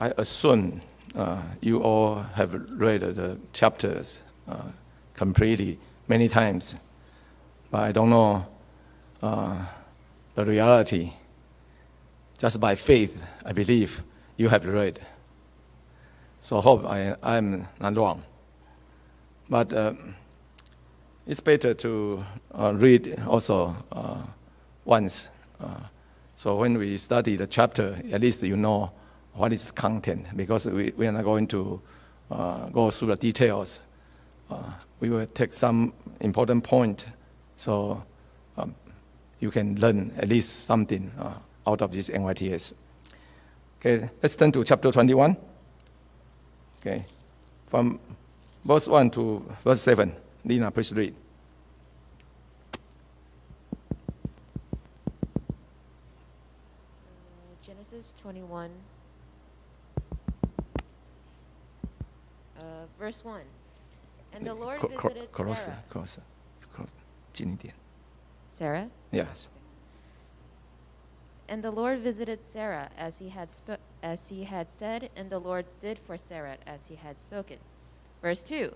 I assume you all have read the chapters completely many times, but I don't know the reality. Just by faith, I believe you have read. So I hope I'm not wrong. But it's better to read also once. So when we study the chapter, at least you know what is the content, because we are not going to go through the details. We will take some important point, so you can learn at least something out of this NYTS. Okay, let's turn to chapter 21. Okay, from verse 1 to verse 7. Lina, please read. Genesis 21, verse 1. And the Lord visited Sarah. Closer. 近一点. Sarah? Yes. And the Lord visited Sarah as he had said, and the Lord did for Sarah as he had spoken. Verse 2.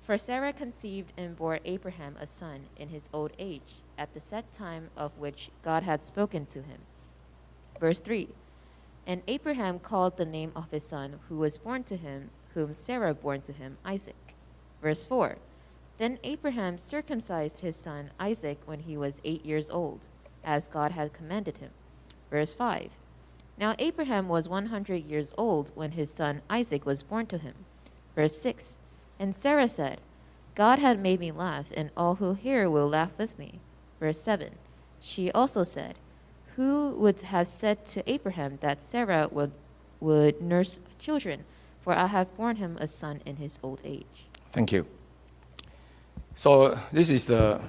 For Sarah conceived and bore Abraham a son in his old age, at the set time of which God had spoken to him. Verse 3. And Abraham called the name of his son who was born to him, whom Sarah bore to him, Isaac. Verse 4. Then Abraham circumcised his son Isaac when he was 8 years old, as God had commanded him. Verse 5. Now Abraham was 100 years old when his son Isaac was born to him. Verse 6. And Sarah said, God had made me laugh, and all who hear will laugh with me. Verse 7. She also said, Who would have said to Abraham that Sarah would nurse children? For I have borne him a son in his old age. Thank you. So this is the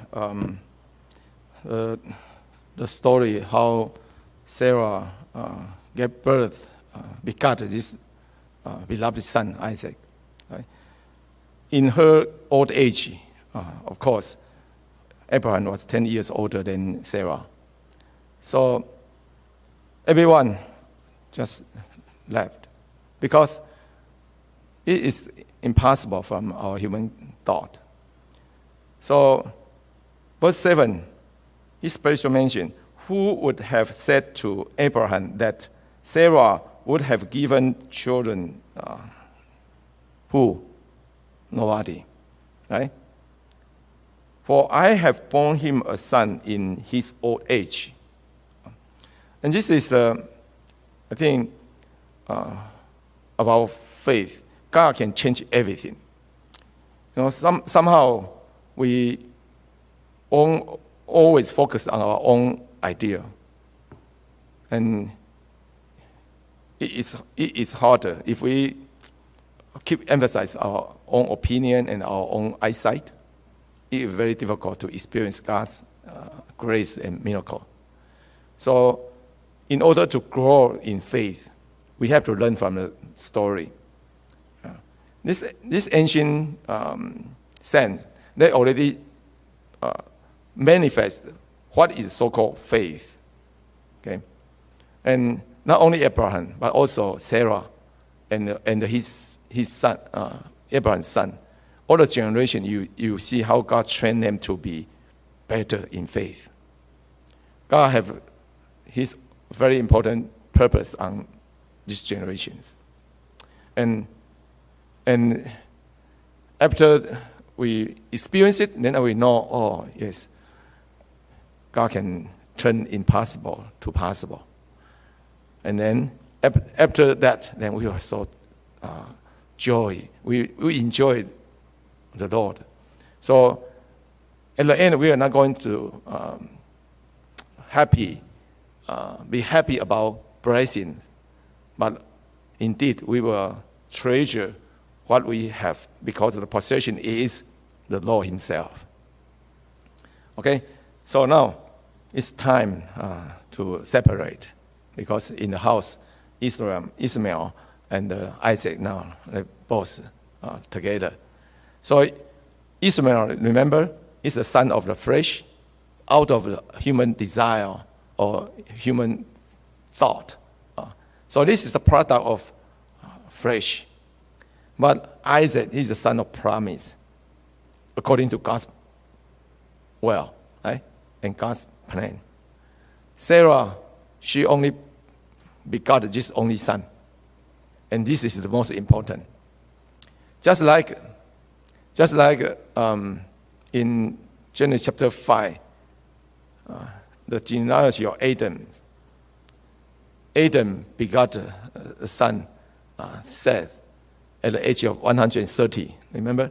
story how Sarah gave birth, begot this beloved son Isaac. Right? In her old age, of course, Abraham was 10 years older than Sarah. So everyone just left because it is impossible from our human thought. So verse 7, his spiritual mention, who would have said to Abraham that Sarah would have given children? Who? Nobody, right? For I have borne him a son in his old age. And this is I think, about faith. God can change everything. You know, somehow we always focus on our own idea, and it is harder if we keep emphasize our own opinion and our own eyesight. It is very difficult to experience God's grace and miracle. So, in order to grow in faith, we have to learn from the story. This ancient saints, they already manifest what is so-called faith. Okay, and not only Abraham, but also Sarah and his son, Abraham's son. All the generation, you see how God trained them to be better in faith. God have His very important purpose on these generations, and after we experience it, then we know, oh yes, God can turn impossible to possible. And then after that, then we are so joy. We enjoy the Lord. So at the end, we are not going to be happy about blessing, but indeed we will treasure what we have, because the possession is the Lord Himself. Okay, so now it's time to separate, because in the house, Ishmael and Isaac now, they both together. So Ishmael, remember, is the son of the flesh, out of the human desire or human thought. So this is a product of flesh. But Isaac is the son of promise, according to God's will, right? And God's plan. Sarah, she only begot this only son. And this is the most important. Just like in Genesis chapter 5, the genealogy of Adam. Adam begot a son, Seth, at the age of 130, remember?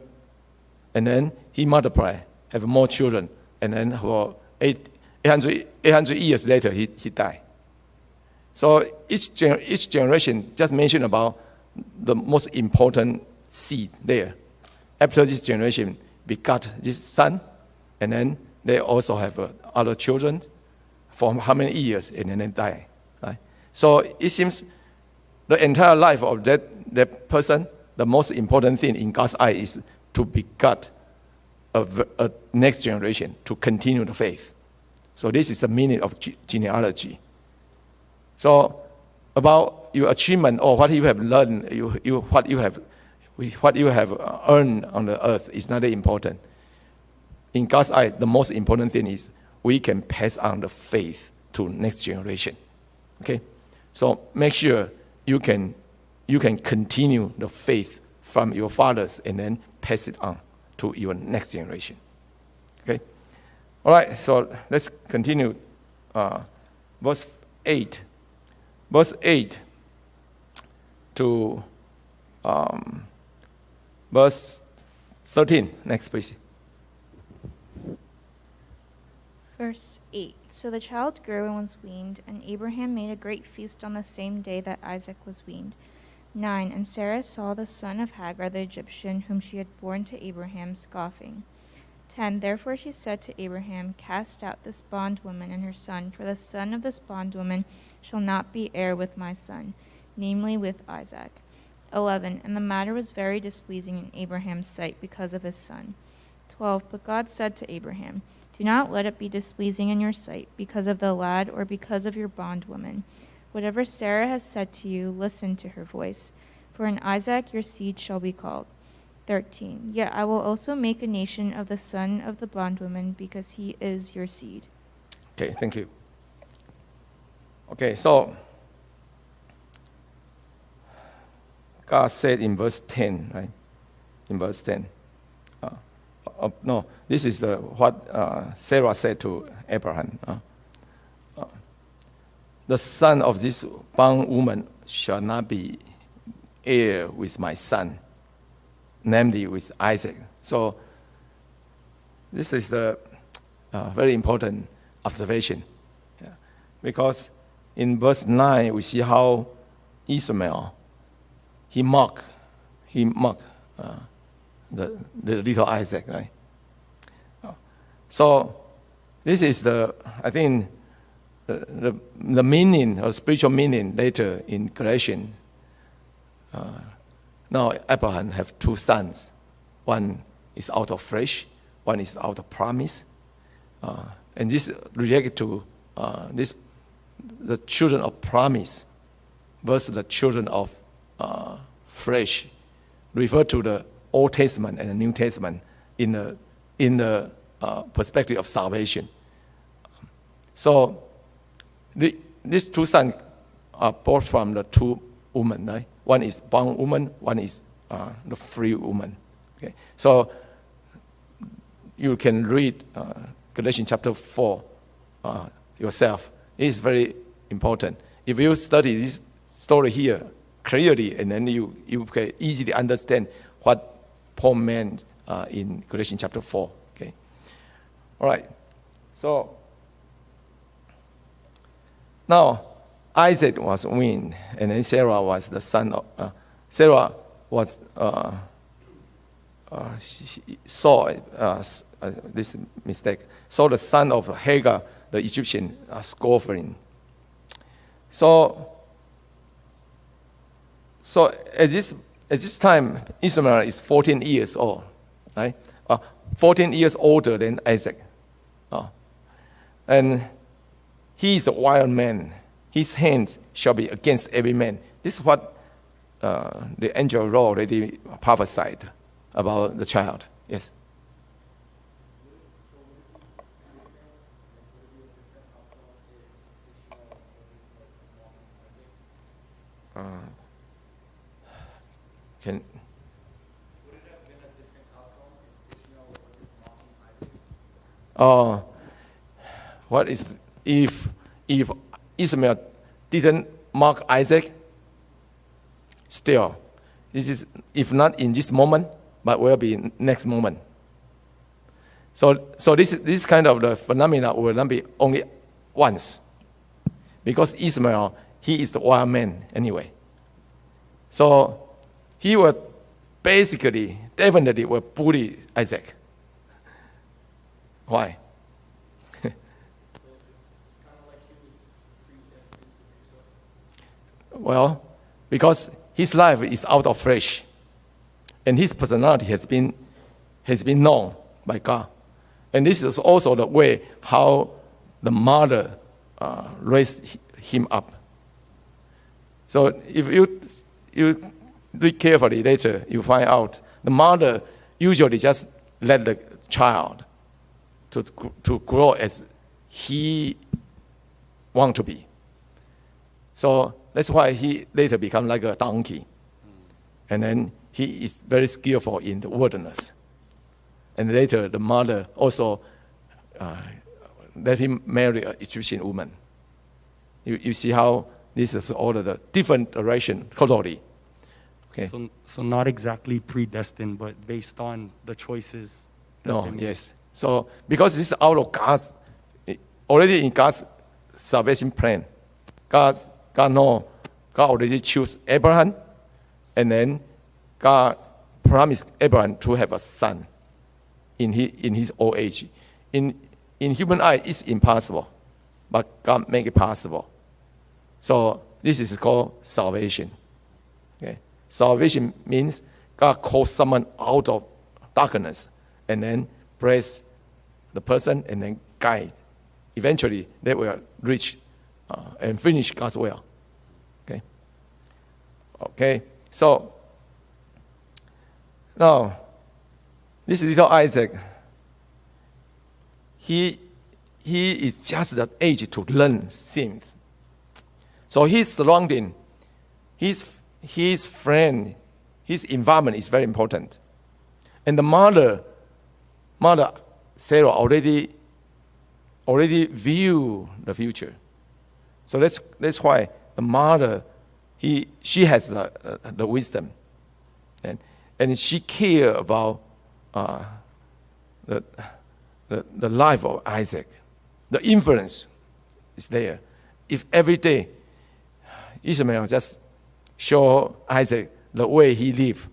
And then he multiplied, have more children, and then for 800 years later, he died. So each generation just mentioned about the most important seed there. After this generation begot this son, and then they also have other children for how many years, and then they die. Right? So it seems the entire life of that person, the most important thing in God's eye is to begot a next generation to continue the faith. So this is the meaning of genealogy. So about your achievement or what you have learned, what you have earned on the earth is not important. In God's eye, the most important thing is we can pass on the faith to next generation. Okay, so make sure you can continue the faith from your fathers and then pass it on to your next generation. Okay, all right. So let's continue. Verse 8. Verse 8 to verse 13. Next, please. Verse 8. So the child grew and was weaned, and Abraham made a great feast on the same day that Isaac was weaned. 9. And Sarah saw the son of Hagar the Egyptian, whom she had borne to Abraham, scoffing. 10. Therefore she said to Abraham, Cast out this bondwoman and her son, for the son of this bondwoman shall not be heir with my son, namely with Isaac. 11. And the matter was very displeasing in Abraham's sight because of his son. 12. But God said to Abraham, Do not let it be displeasing in your sight because of the lad or because of your bondwoman. Whatever Sarah has said to you, listen to her voice. For in Isaac your seed shall be called. 13. Yet I will also make a nation of the son of the bondwoman, because he is your seed. Okay, thank you. Okay, so God said in verse 10, right? In verse 10. No, this is what Sarah said to Abraham. The son of this bondwoman shall not be heir with my son, namely with Isaac. So this is the very important observation. Yeah. Because in verse 9, we see how Ishmael, he mocked the little Isaac, right? So this is I think, the meaning or spiritual meaning later in creation. Now Abraham have two sons. One is out of flesh, one is out of promise. And this related to the children of promise versus the children of flesh, refer to the Old Testament and the New Testament in the perspective of salvation. So these two sons are born from the two women, right? One is bondwoman, one is the free woman. Okay, so you can read Galatians chapter 4 yourself. It is very important. If you study this story here clearly, and then you can easily understand what Paul meant in Galatians chapter 4. Okay, all right. So now Isaac was weaned, and then Sarah was the son of Sarah was saw this mistake. Saw the son of Hagar, the Egyptian, scoffing. So at this time, Ishmael is 14 years old, right? 14 years older than Isaac. And he is a wild man. His hands shall be against every man. This is what the angel Lord already prophesied about the child. Yes. Can what is if Ishmael didn't mark Isaac? Still, this is if not in this moment, but will be next moment. So this kind of the phenomena will not be only once, because Ishmael, he is the wild man anyway. So he will basically, definitely will bully Isaac. Why? Well, because his life is out of flesh, and his personality has been known by God, and this is also the way how the mother raised him up. So if you read carefully later, you find out the mother usually just let the child to grow as he want to be. So that's why he later become like a donkey. And then he is very skillful in the wilderness. And later the mother also let him marry an Egyptian woman. You see how this is all of the different direction totally. Okay. So not exactly predestined, but based on the choices. No, yes. So because this is out of God's, already in God's salvation plan, God already chose Abraham, and then God promised Abraham to have a son in his old age. In human eye, it's impossible, but God make it possible. So this is called salvation. Okay? Salvation means God calls someone out of darkness and then bless the person and then guide. Eventually, they will reach and finish God's will. Okay. Okay. So now, this little Isaac, he is just the age to learn things. So his surrounding, his friend, his environment is very important. And the mother Sarah already view the future. So that's why the mother, she has the wisdom, and she care about the life of Isaac. The influence is there. If every day Ishmael just show Isaac the way he lived,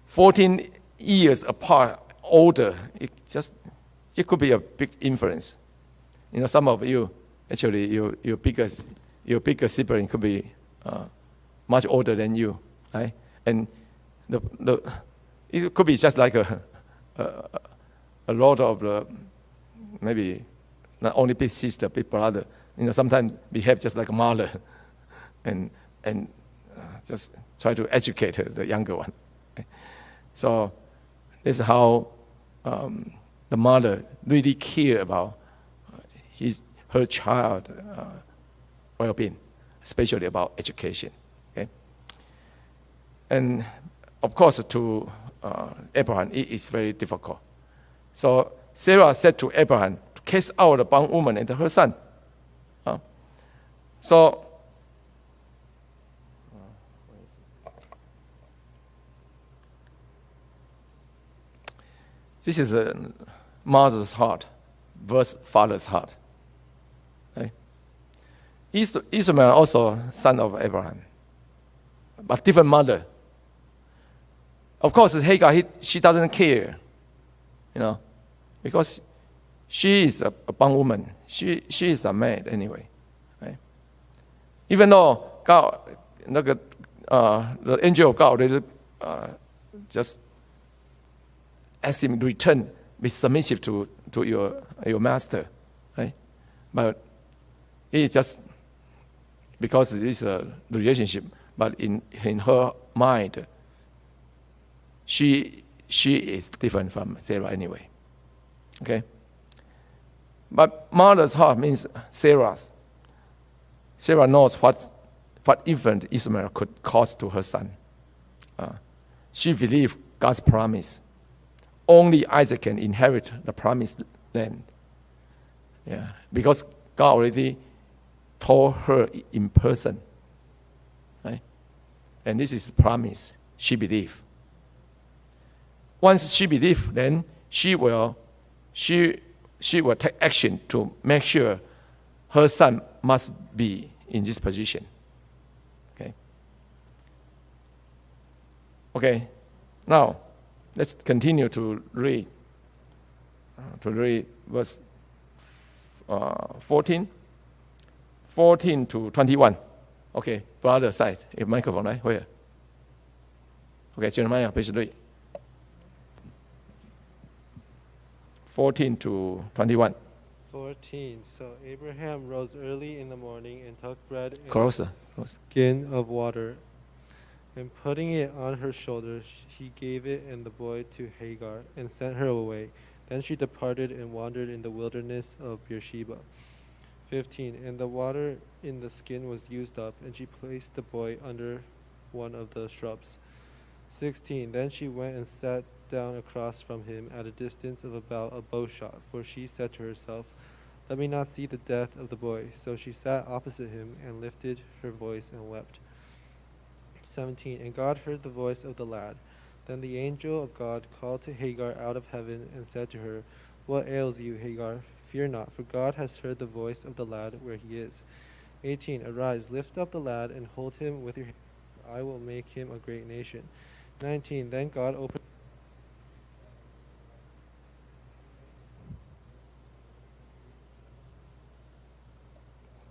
14 years apart, older, it could be a big influence. You know, some of you, actually, your bigger sibling could be much older than you, right? And it could be just like a lot of maybe not only big sister, big brother. You know, sometimes behave just like a mother, and just try to educate the younger one. Okay? So this is how the mother really care about her child well-being, especially about education. Okay? And of course, to Abraham, it is very difficult. So Sarah said to Abraham to cast out the bondwoman and her son. So this is a mother's heart versus father's heart. Right? Ishmael also son of Abraham, but different mother. Of course, Hagar, she doesn't care, you know, because she is a bondwoman. She is a maid anyway. Right? Even though God, the angel of God already just ask him to return, be submissive to your master, right? But it's just because it is the relationship but in her mind, she is different from Sarah anyway. Okay? But mother's heart means Sarah's. Sarah knows what infant Ishmael could cause to her son. She believed God's promise. Only Isaac can inherit the promised land. Yeah, because God already told her in person. Right? And this is promise. She believed. Once she believed, then she will take action to make sure her son must be in this position. Okay. Now, let's continue to read. Verse 14 to 21. Okay, brother side. A microphone, right? Where? Okay, Jeremiah, page 3. 14 to 21. 14. So Abraham rose early in the morning and took bread and Closer. a skin of water, and putting it on her shoulders, he gave it and the boy to Hagar and sent her away. Then she departed and wandered in the wilderness of Beersheba. 15. And the water in the skin was used up, and she placed the boy under one of the shrubs. 16. Then she went and sat down across from him at a distance of about a bow shot, for she said to herself, "Let me not see the death of the boy." So she sat opposite him and lifted her voice and wept. 17. And God heard the voice of the lad. Then the angel of God called to Hagar out of heaven and said to her, "What ails you, Hagar? Fear not, for God has heard the voice of the lad where he is." 18. Arise, lift up the lad and hold him with your hand. I will make him a great nation. 19. Then God opened.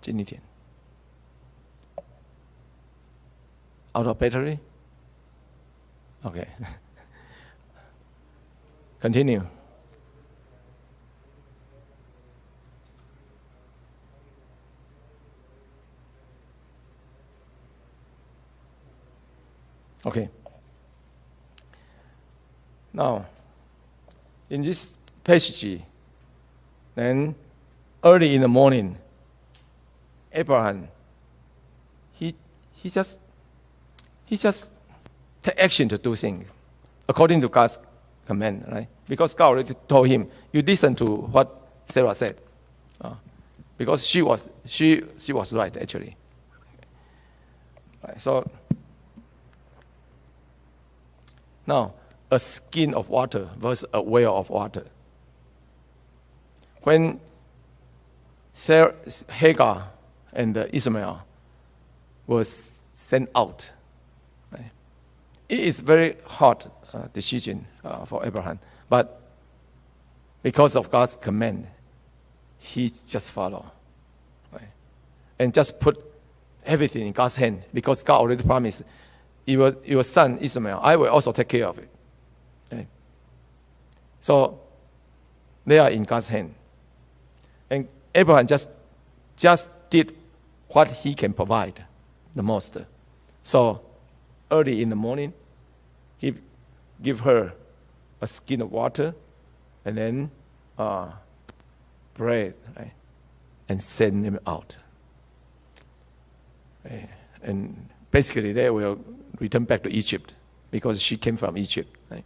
近一点。Out of battery? Okay. Continue. Okay. Now, in this passage, then early in the morning, Abraham, he just take action to do things according to God's command, right? Because God already told him, you listen to what Sarah said, because she was right actually. Right, so now a skin of water versus a well of water. When Hagar and Ishmael was sent out, right? It is very hard decision for Abraham, but because of God's command, he just followed, right? And just put everything in God's hand, because God already promised, your son Ishmael, I will also take care of it. Right? So they are in God's hand, and Abraham just did what he can provide the most. So early in the morning, he give her a skin of water and then bread, right? And send him out. And basically they will return back to Egypt, because she came from Egypt. Right?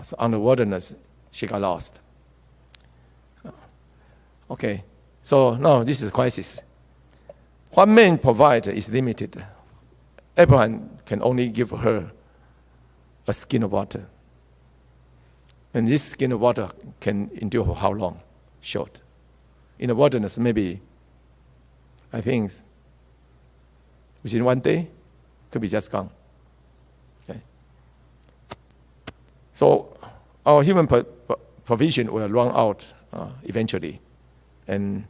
So on the wilderness, she got lost. Okay, so now this is a crisis. What man provide is limited. Abraham can only give her a skin of water. And this skin of water can endure for how long? Short. In the wilderness, maybe, I think, within 1 day, could be just gone. Okay. So our human provision will run out eventually. And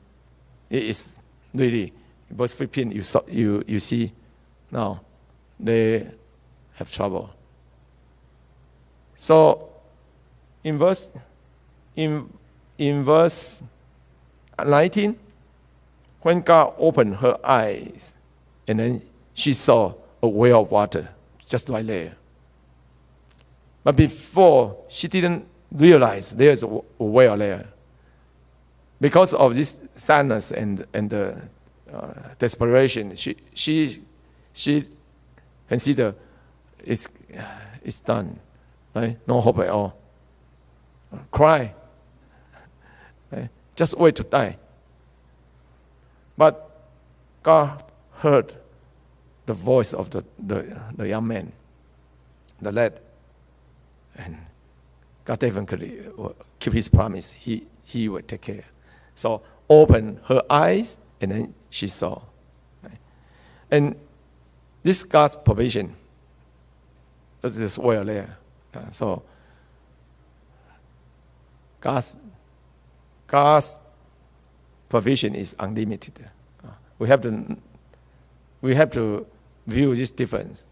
it is really, verse 15, you see now they have trouble. So in verse 19, when God opened her eyes, and then she saw a well of water just right there. But before, she didn't realize there's a well there. Because of this sadness and desperation, she considered it's done, right? No hope at all. Cry, right? Just wait to die. But God heard the voice of the young man, the lad, and God definitely keep his promise. He will take care. So open her eyes, and then she saw. Right? And this God's provision, this well there. So God's provision is unlimited. We have to view this difference.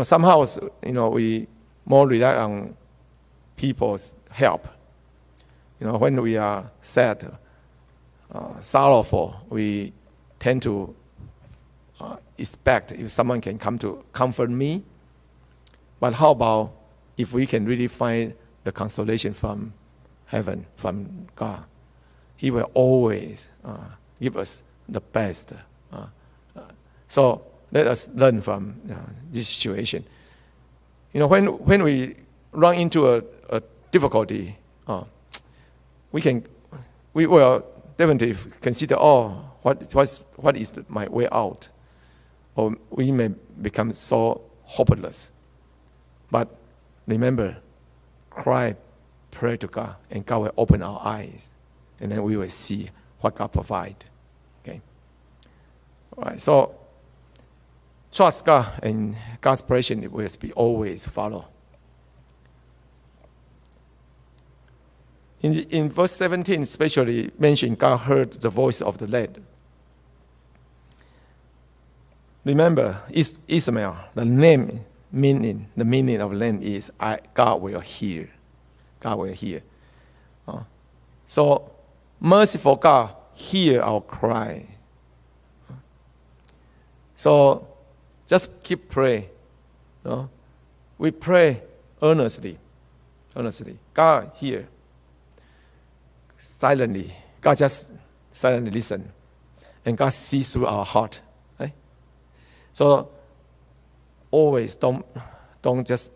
Somehow, we more rely on people's help. When we are sad, sorrowful, we tend to expect if someone can come to comfort me. But how about if we can really find the consolation from heaven, from God? He will always give us the best. So let us learn from this situation. When we run into a difficulty, we will definitely consider, what is my way out? Or we may become so hopeless. But remember, cry, pray to God, and God will open our eyes, and then we will see what God provides. Okay. All right. So trust God, and God's provision will be always follow. In verse 17, especially mentioned, God heard the voice of the lad. Remember, Ishmael, the meaning of land is God will hear. God will hear. So, merciful God, hear our cry. So, just keep praying. We pray earnestly. God hear. Silently. God just silently listen. And God sees through our heart. Right? So always don't just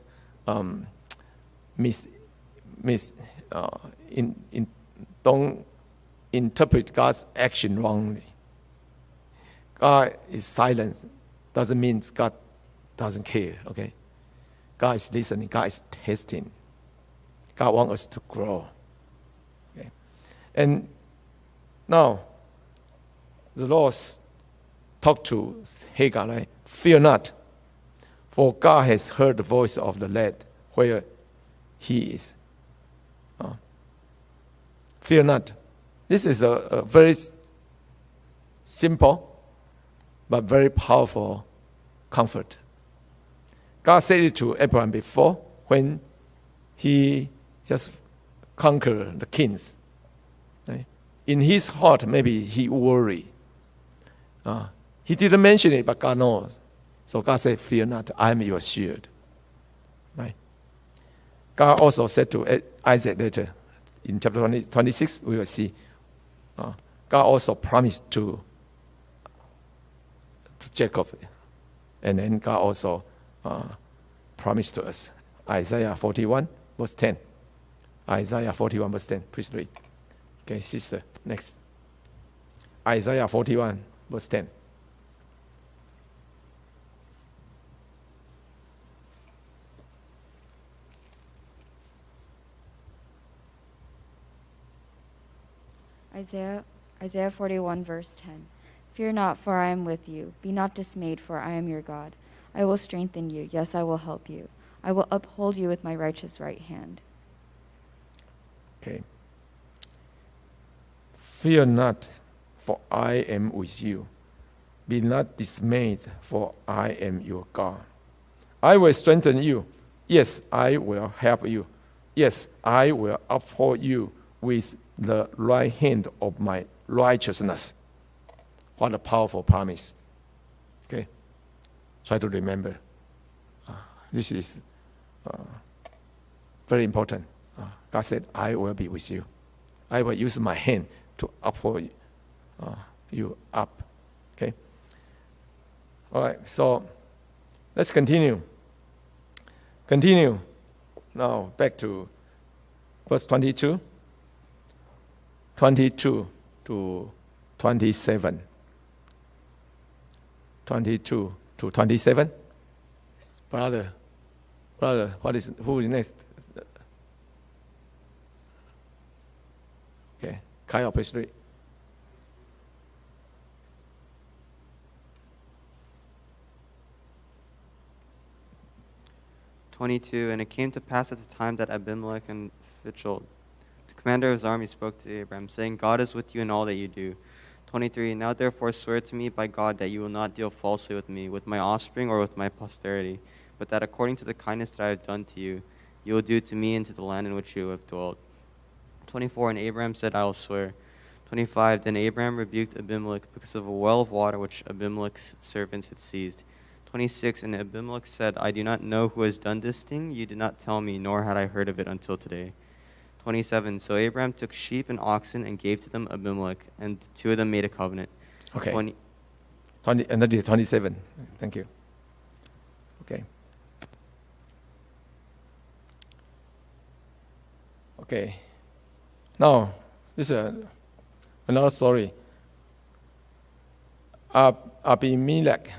don't interpret God's action wrongly. God is silent. Doesn't mean God doesn't care. Okay? God is listening. God is testing. God wants us to grow. And now, the Lord talked to Hagar, right? Fear not, for God has heard the voice of the lad where he is. Fear not. This is a very simple but very powerful comfort. God said it to Abraham before when he just conquered the kings. In his heart, maybe he worried. He didn't mention it, but God knows. So God said, fear not, I am your shield. Right? God also said to Isaac later, in chapter 26, we will see. God also promised to Jacob. And then God also promised to us. Isaiah 41, verse 10. Isaiah 41, verse 10. Please read. Okay, sister, next. Isaiah 41, verse 10. Isaiah 41, verse 10. Fear not, for I am with you. Be not dismayed, for I am your God. I will strengthen you. Yes, I will help you. I will uphold you with my righteous right hand. Okay. Fear not, for I am with you. Be not dismayed, for I am your God. I will strengthen you. Yes, I will help you. Yes, I will uphold you with the right hand of my righteousness. What a powerful promise. Okay. try to remember. This is very important. God said, I will be with you. I will use my hand to uphold you up. Okay? All right, so let's continue. Continue. Now back to verse 22. 22 to 27. 22 to 27. Brother, who is next? Okay, Kyle, please read. And it came to pass at the time that Abimelech and Phicol, the commander of his army, spoke to Abraham, saying, God is with you in all that you do. 23, now therefore swear to me by God that you will not deal falsely with me, with my offspring, or with my posterity, but that according to the kindness that I have done to you, you will do to me and to the land in which you have dwelt. 24, and Abraham said, I will swear. 25, then Abraham rebuked Abimelech because of a well of water which Abimelech's servants had seized. 26, and Abimelech said, I do not know who has done this thing. You did not tell me, nor had I heard of it until today. 27, so Abraham took sheep and oxen and gave to them Abimelech, and the two of them made a covenant. Okay. 20, And that is 27. Thank you. Okay. Okay. Now, this is another story. Abimelech,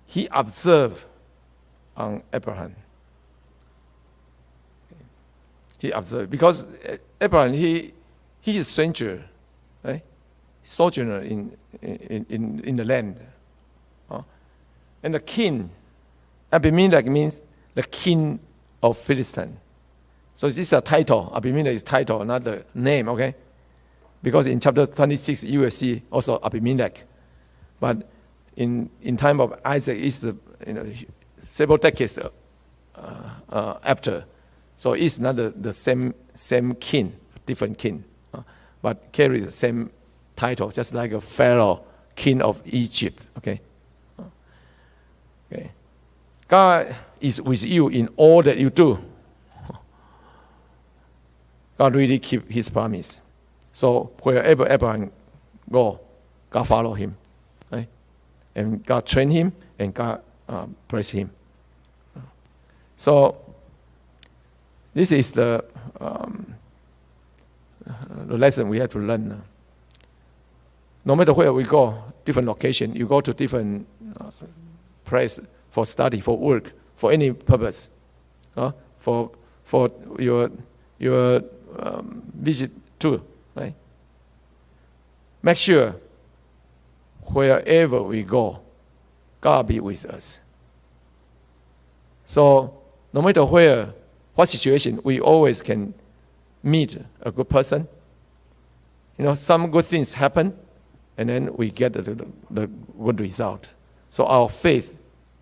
he observed on Abraham. He observed because Abraham he is stranger, right? Sojourner in the land. And the king, Abimelech means the king of Philistine. So this is a title. Abimelech is title, not the name, okay? Because in chapter 26 you will see also Abimelech. But in time of Isaac is several decades after. So it's not the same king, different king, but carry the same title, just like a Pharaoh, king of Egypt. Okay. Okay. God is with you in all that you do. God really keep His promise. So wherever Abraham go, God follow him, right? And God train him, and God bless him. So this is the lesson we have to learn. No matter where we go, different location, you go to different place for study, for work, for any purpose, for your visit too, right? Make sure wherever we go, God be with us. So no matter where, what situation, we always can meet a good person. Some good things happen, and then we get the good result. So our faith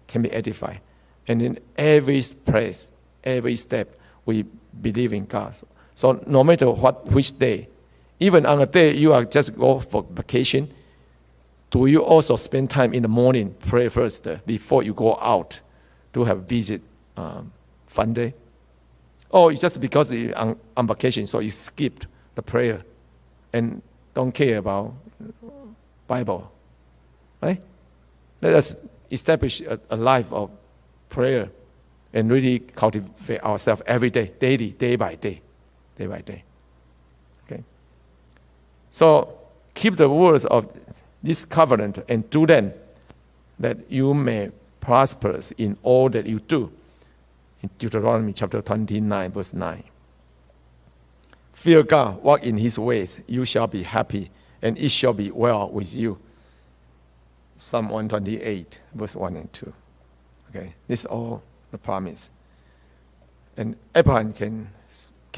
can be edified. And in every place, every step, we believe in God. So no matter which day, even on a day you are just go for vacation, do you also spend time in the morning, pray first before you go out to have visit fun day? Or just because you're on vacation, so you skipped the prayer and don't care about Bible, right? Let us establish a life of prayer and really cultivate ourselves every day, daily, day by day. Okay. So keep the words of this covenant and do them, that you may prosper in all that you do. In Deuteronomy chapter 29, verse 9. Fear God, walk in His ways, you shall be happy, and it shall be well with you. Psalm 128, verse 1 and 2. Okay, this is all the promise. And Abraham can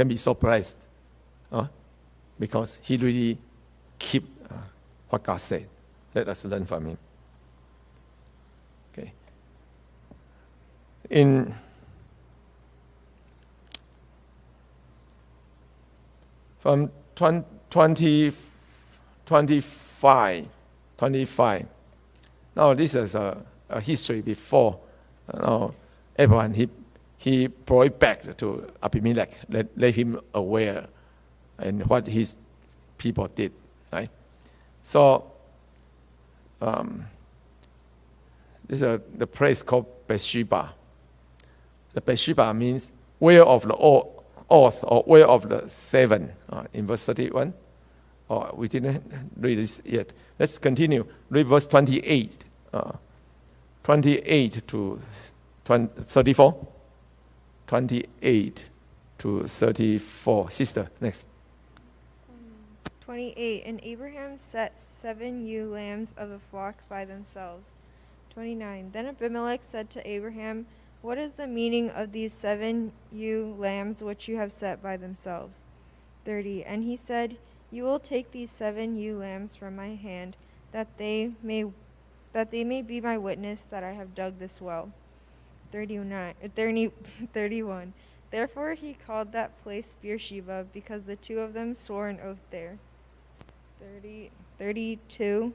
be so blessed because he really keep what God said. Let us learn from him. Okay. From 25, Now this is a history before. Abraham he brought it back to Abimelech, let him aware and what his people did, right? So this is the place called Bathsheba. The Bathsheba means where of the oath or where of the seven in verse 31. We didn't read this yet. Let's continue. Read verse 28. 28 to 34. 28 to 34. Sister, next. 28. And Abraham set 7 ewe lambs of a flock by themselves. 29. Then Abimelech said to Abraham, "What is the meaning of these 7 ewe lambs which you have set by themselves?" 30. And he said, "You will take these 7 ewe lambs from my hand, that they may be my witness that I have dug this well." 31. Therefore he called that place Beersheba, because the two of them swore an oath there. 32.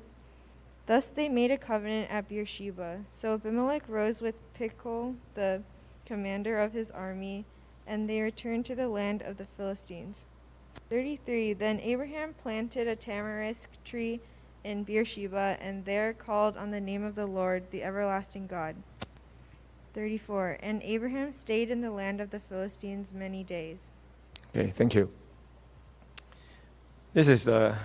Thus they made a covenant at Beersheba. So Abimelech rose with Phicol, the commander of his army, and they returned to the land of the Philistines. 33. Then Abraham planted a tamarisk tree in Beersheba, and there called on the name of the Lord, the everlasting God. 34. And Abraham stayed in the land of the Philistines many days. Okay, thank you. This is the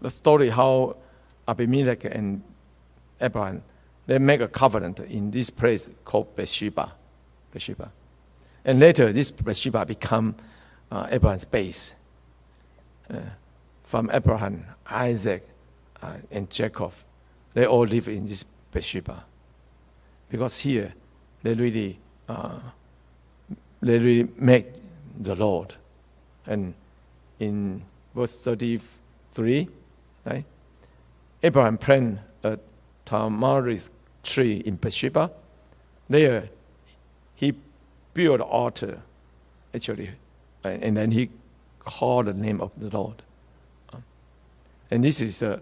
story how Abimelech and Abraham, they make a covenant in this place called Bathsheba. And later this Bathsheba become Abraham's base. From Abraham, Isaac, and Jacob, they all live in this Bathsheba. Because here they really make the Lord. And in verse 33, right? Abraham planted a tamarisk tree in Bathsheba. There, he built an altar, actually, and then he called the name of the Lord. And this is the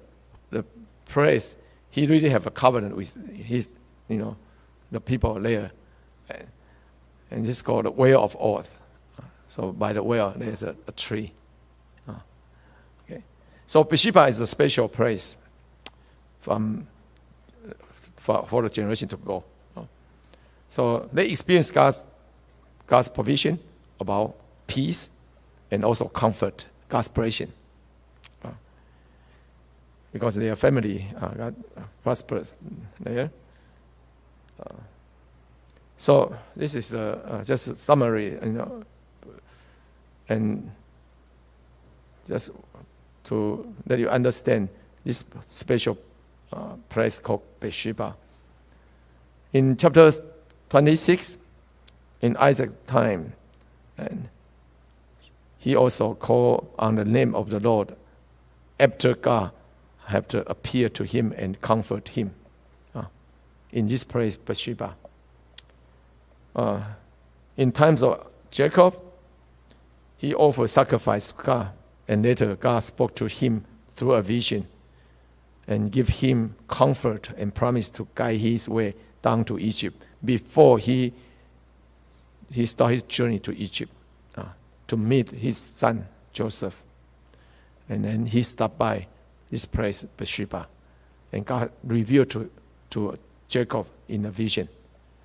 place he really have a covenant with his, the people there. And this is called the well of oath. So by the well, there's a tree. Okay. So Bathsheba is a special place for the generation to go. So they experience God's provision about peace and also comfort, God's provision. Because their family got prosperous there. So this is just a summary, and just to let you understand this special place called Bathsheba. In chapter 26, in Isaac's time, and he also called on the name of the Lord after God had to appear to him and comfort him. In this place, Bathsheba. In times of Jacob, he offered sacrifice to God, and later God spoke to him through a vision and give him comfort and promised to guide his way down to Egypt before he started his journey to Egypt to meet his son Joseph. And then he stopped by this place, Bathsheba, and God revealed to Jacob in a vision,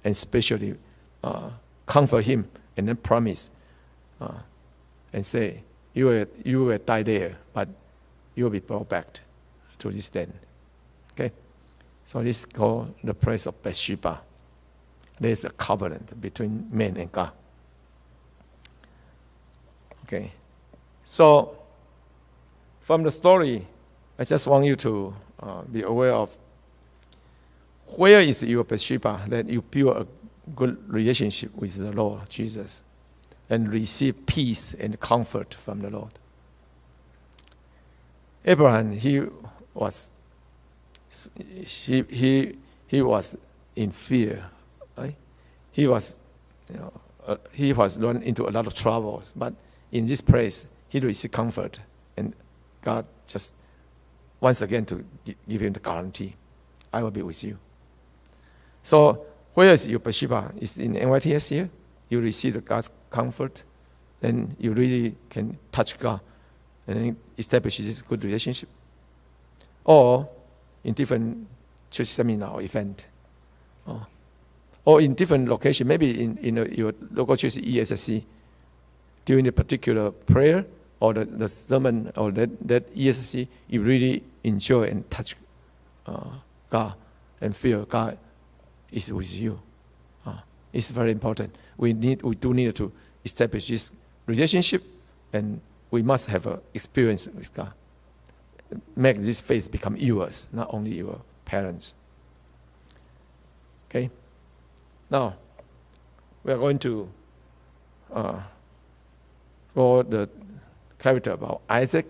and especially comfort him and then promise and say, you will die there, but you will be brought back to this land. Okay? So this is called the place of Bathsheba. There's a covenant between man and God. Okay. So from the story, I just want you to be aware of where is your Bathsheba, that you build a good relationship with the Lord Jesus and receive peace and comfort from the Lord. Abraham, he was in fear, right? He was run into a lot of troubles, but in this place he received comfort, and God just once again to give him the guarantee, I will be with you. So where is your Bathsheba? Is in NYTS here? You receive God's comfort, then you really can touch God and then establish this good relationship. Or in different church seminar or event. Or in different location, maybe in your local church ESC, during a particular prayer or the sermon or that ESC, you really enjoy and touch God and feel God is with you. It's very important. We do need to establish this relationship, and we must have an experience with God. Make this faith become yours, not only your parents. Okay? Now, we are going to go the character about Isaac.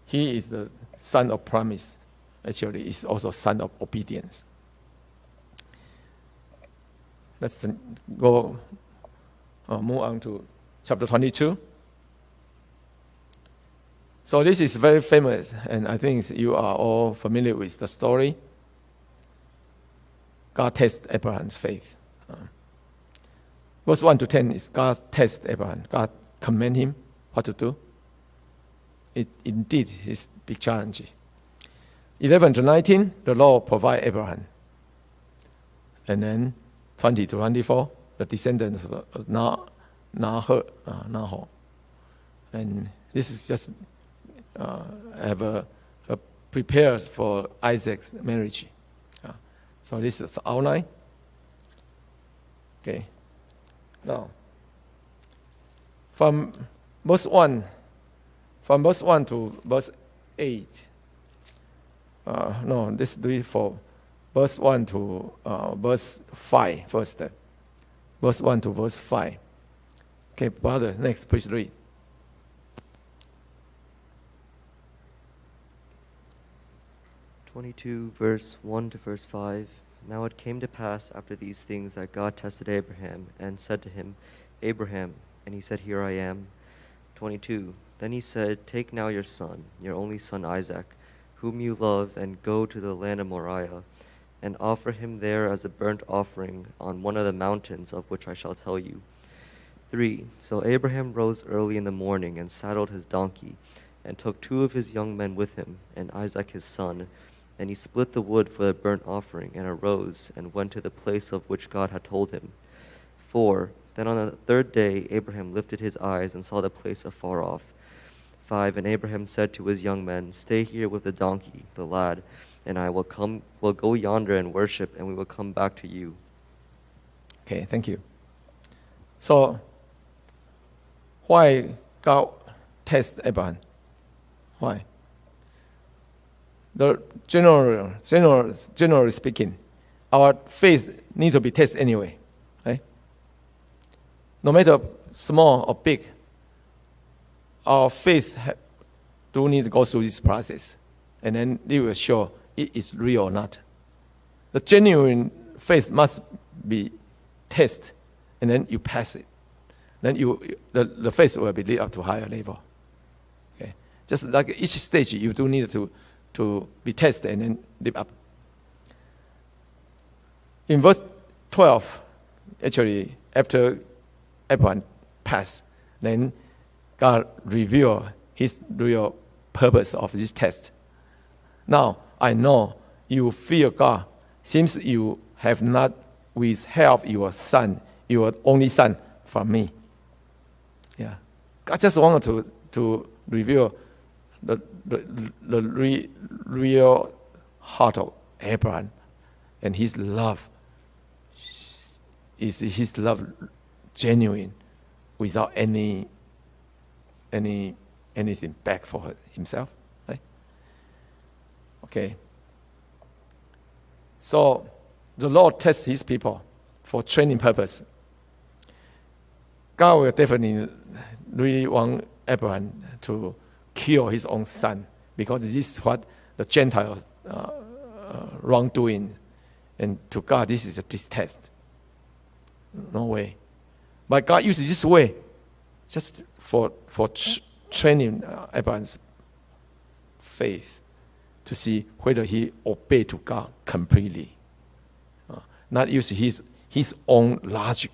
He is the son of promise. Actually, he's also son of obedience. Let's go move on to chapter 22. So this is very famous, and I think you are all familiar with the story. God tests Abraham's faith. Verse 1 to 10 is God tests Abraham. God command him what to do. It indeed is a big challenge. 11 to 19, the Lord provide Abraham. And then 20 to 24, the descendants of Nahor. And this is just have a prepared for Isaac's marriage. So this is outline. Okay. Now, from verse 1 to verse 8. This do it for verse 1 to verse 5 first. Verse 1 to verse 5. Okay, brother, next, please read. 22, verse 1 to verse 5. Now it came to pass after these things that God tested Abraham and said to him, Abraham, and he said, Here I am. 22. Then he said, Take now your son, your only son Isaac, whom you love, and go to the land of Moriah, and offer him there as a burnt offering on one of the mountains of which I shall tell you. 3. So Abraham rose early in the morning and saddled his donkey, and took 2 of his young men with him, and Isaac his son. And he split the wood for the burnt offering, and arose, and went to the place of which God had told him. 4. Then on the 3rd day Abraham lifted his eyes and saw the place afar off. 5. And Abraham said to his young men, Stay here with the donkey, the lad, and I will go yonder and worship, and we will come back to you. Okay, thank you. So, why God tests Abraham? Why? Generally speaking, our faith needs to be tested anyway, right? No matter small or big, our faith do need to go through this process, and then it will show it is real or not. The genuine faith must be tested, and then you pass it. Then the faith will be lead up to higher level. Okay, just like each stage, you do need to be tested and then live up. In verse 12, actually, after Abraham passed, then God revealed his real purpose of this test. Now, I know you fear God, since you have not withheld your son, your only son, from me. Yeah, God just wanted to reveal the real heart of Abraham, and his love is his love genuine, without anything back for himself, right? Okay. So the Lord tests his people for training purpose. God will definitely really want Abraham to kill his own son, because this is what the Gentiles wrongdoing, and to God this is a test. No way. But God uses this way just for training Abraham's faith to see whether he obeyed to God completely. Not use his own logic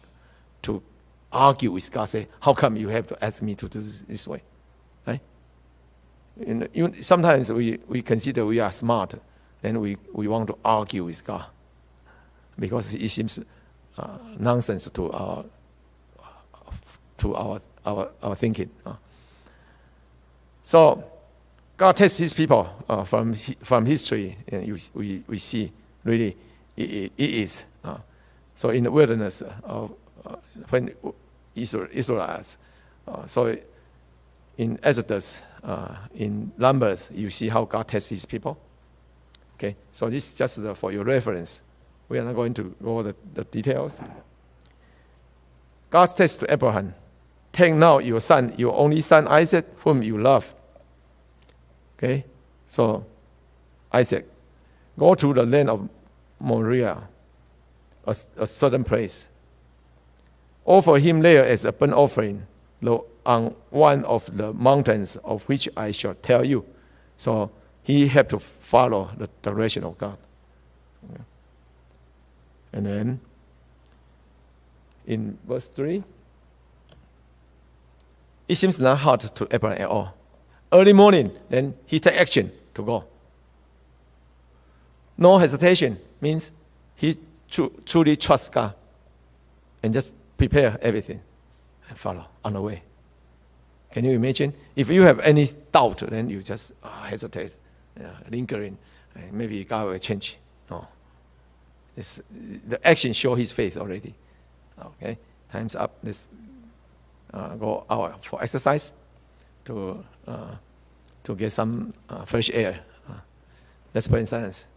to argue with God, say, how come you have to ask me to do this way? Right? Sometimes we consider we are smart, then we want to argue with God because it seems nonsense to our thinking. So God tests his people from history, and we see really it is. So in the wilderness, when Israelites, so in Exodus, in Numbers, you see how God tests his people. Okay, so this is just for your reference. We are not going to go over the details. God says to Abraham, take now your son, your only son Isaac, whom you love. Okay, so Isaac, go to the land of Moriah, a certain place. Offer him there as a burnt offering on one of the mountains of which I shall tell you. So he had to follow the direction of God. Okay. And then in verse 3, it seems not hard to Abraham at all. Early morning, then he take action to go. No hesitation means he truly trusts God and just prepare everything and follow on the way. Can you imagine? If you have any doubt, then you just hesitate, lingering. Maybe God will change. No. The action show his faith already. Okay, time's up. Let's go out for exercise to get some fresh air. Let's pray in silence.